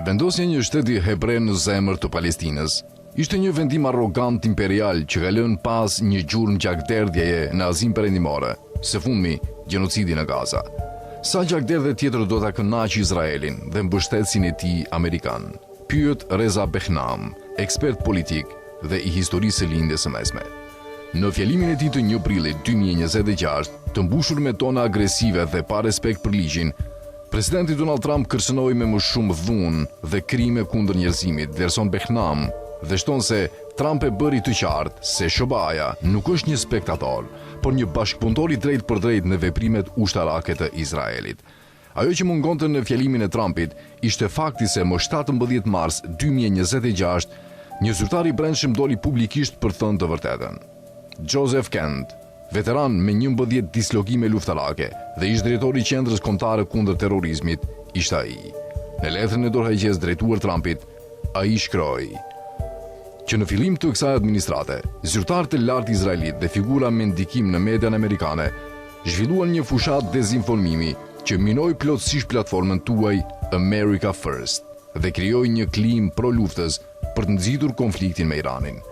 Vendosja një shteti hebre në zemër të Palestinës ishte një vendim arrogant imperial që ka lënë pas një gjurmë gjakderdhjeje në Azinë Perëndimore, së fundmi gjenocidi në Gaza. Sa gjakderdhje tjetër do ta kënaqë Izraelin dhe mbështetësin e tij amerikan? Pyet Reza Behnam, ekspert politik dhe i historisë së lindjes së mesme. Në fjalimin e tij të 1 prillit 2026, të mbushur me tona agresive dhe pa respekt për ligjin, presidenti Donald Trump kërcënoi me më shumë dhunë dhe krime kundër njerëzimit, vlerëson Behnam dhe shton se Trump e bëri të qartë se Shobaja nuk është një spektator, por një bashkëpunëtor i drejt për drejt në veprimet ushtarake të Izraelit. Ajo që mungonte në fjalimin e Trumpit ishte fakti se më 17 mars 2026 një zyrtar i brendshëm doli publikisht për thënë të vërtetën. Joseph Kent, veteran me 11 dislogime luftarake dhe ish drejtori i qendrës kombëtare kundër terrorizmit, ishte ai. Në letrën e dorëheqjes drejtuar Trumpit, ai shkroi që në fillim të kësaj administrate, zyrtarët e lartë izraelit dhe figura me ndikim në median amerikane zhvilluan një fushat dezinformimi që minoi plotësisht platformën tuaj America First dhe krijoi një klim pro-luftës për të nxitur konfliktin me Iranin.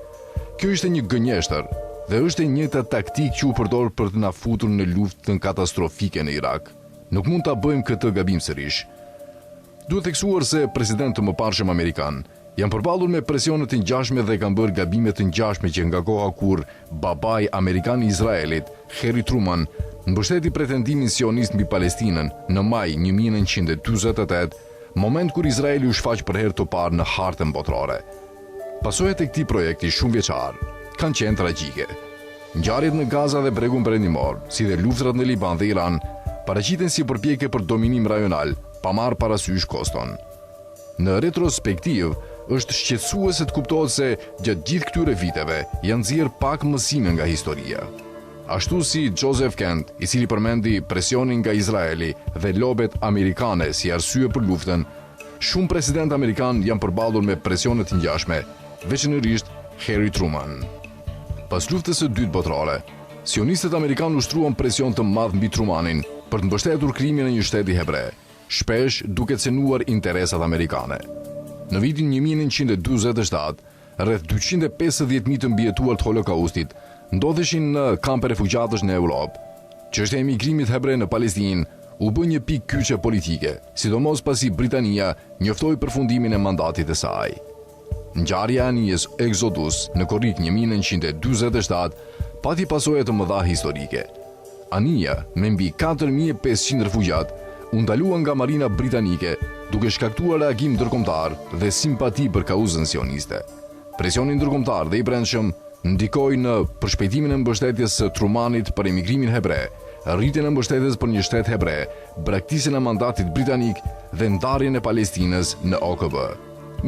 Kjo ishte një gënjeshtër dhe është e njëjta taktikë që u përdor për të na futur në luftën katastrofike në Irak. Nuk mund ta bëjmë këtë gabim sërish. Duhet theksuar se presidentët të mëparshëm amerikan janë përballur me presione të ngjashme dhe kanë bërë gabime të ngjashme që nga koha kur babai amerikan i Izraelit, Harry Truman, mbështeti pretendimin sionist mbi Palestinën në maj 1948, moment kur Izraeli u shfaq për herë të parë në hartën botërore. Pasojat e këtij projekti shumë vjeçar kanë qenë tragjike. Ngjarjet në Gaza dhe Bregun Perëndimor, si dhe luftrat në Liban dhe Iran, paraqiten si përpjekje për dominim rajonal, pa marrë parasysh koston. Në retrospektiv, është shqetësuese të kuptohet se gjatë gjithë këtyre viteve janë nxjerrë pak mësime nga historia. Ashtu si Joseph Kent, i cili përmendi presionin nga Izraeli dhe lobet amerikane si arsye për luftën, shumë president amerikan janë përballur me presione të ngjashme, veçanërisht Harry Truman. Pas luftës së dytë botërore, sionistët amerikanë ushtruan presion të madh mbi Trumanin për të mbështetur krimin e një shteti hebre, shpesh duke cënuar interesat amerikane. Në vitin 1947, rreth 250.000 të mbijetuar të Holokaustit ndodheshin në kampe refugjatësh në Europë. Çështja e emigrimit hebre në Palestinë u bë një pikë kyçe politike, sidomos pasi Britania njoftoi përfundimin e mandatit të saj. Ngjarja e anijes Exodus në korrik 1947 pati pasoja të mëdha historike. Anija, me mbi 4.500 refugjat, u ndalua nga marina britanike duke shkaktuar reagim ndërkombëtar dhe simpati për kauzën sioniste. Presioni ndërkombëtar dhe i brendshëm ndikoi në përshpejtimin e mbështetjes së Trumanit për emigrimin hebre, rritjen e mbështetjes për një shtet hebre, braktisjen e mandatit britanik dhe ndarjen e Palestinës në OKB.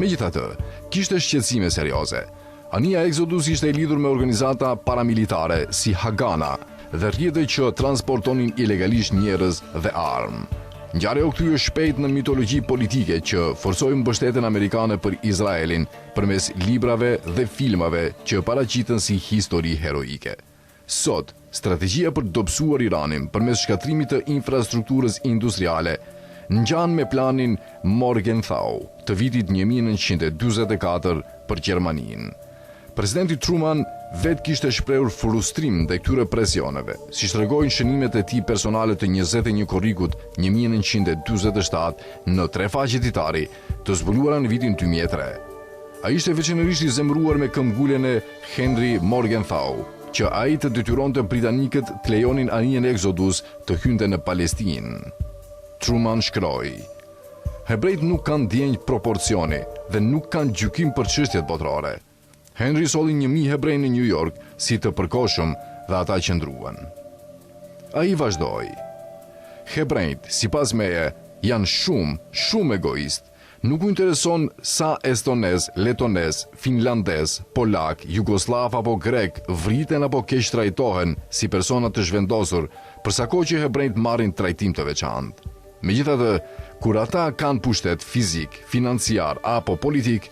Megjithatë, kishte shqetësime serioze. Anija Exodus ishte e lidhur me organizata paramilitare si Hagana dhe rrjete që transportonin ilegalisht njerëz dhe armë. Ngjarja u kthye shpejt në mitologji politike që forcoi mbështetjen amerikane për Izraelin përmes librave dhe filmave që paraqiten si histori heroike. Sot, strategjia për të dobësuar Iranin përmes shkatrimit të infrastrukturës industriale ngjan me planin Morgenthau të vitit 1944 për Gjermaninë. Presidenti Truman vetë kishte shprehur frustrim ndaj këtyre presioneve, si tregojnë shënimet e tij personale të 21 korrikut 1947 në 3 faqe ditari, të zbuluara në vitin 2003. Ai ishte veçanërisht i zemëruar me këmbguljen e Henry Morgenthau, që ai të detyronte britanikët të lejonin anijen e Exodus të hynte në Palestinë. Truman shkroi: Hebrejt nuk kanë ndjenjë proporcioni dhe nuk kanë gjykim për çështjet botërore. Henry solli 1000 hebrej në New York si të përkohshëm dhe ata qëndruan. Ai vazhdoi: Hebrejt, sipas meje, janë shumë egoist. Nuk u intereson sa estonez, letonez, finlandez, polak, jugoslav apo grek vriten apo keq trajtohen si persona të zhvendosur, përsa kohë që hebrejt marrin trajtim të veçantë. Megjithatë, kur ata kanë pushtet fizik, financiar apo politik,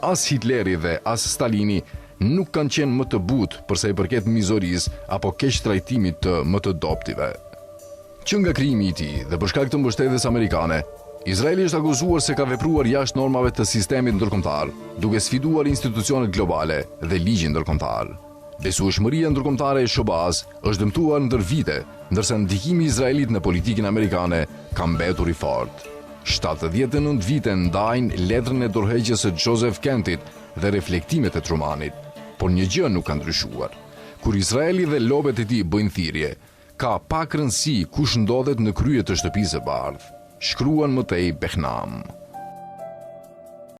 as Hitleri dhe as Stalini nuk kanë qenë më të butë përsa i përket mizorisë apo keq trajtimit të më të doptive. Që nga krijimi i tij dhe për shkak të mbështetjes amerikane, Izraeli është akuzuar se ka vepruar jashtë normave të sistemit ndërkombëtar, duke sfiduar institucionet globale dhe ligjin ndërkombëtar. Besueshmëria ndërkombëtare e SHOBAZ është dëmtuar ndër vite, ndërsa ndikimi izraelit në politikën amerikane ka mbetur i fortë. 79 vite ndajnë letrën e dorëheqjes së Joseph Kentit dhe reflektimet e Trumanit, por një gjë nuk ka ndryshuar. Kur Izraeli dhe lobet e tij bëjnë thirrje, ka pak rëndësi kush ndodhet në krye të shtëpisë së bardhë, shkruan mëtej Behnam.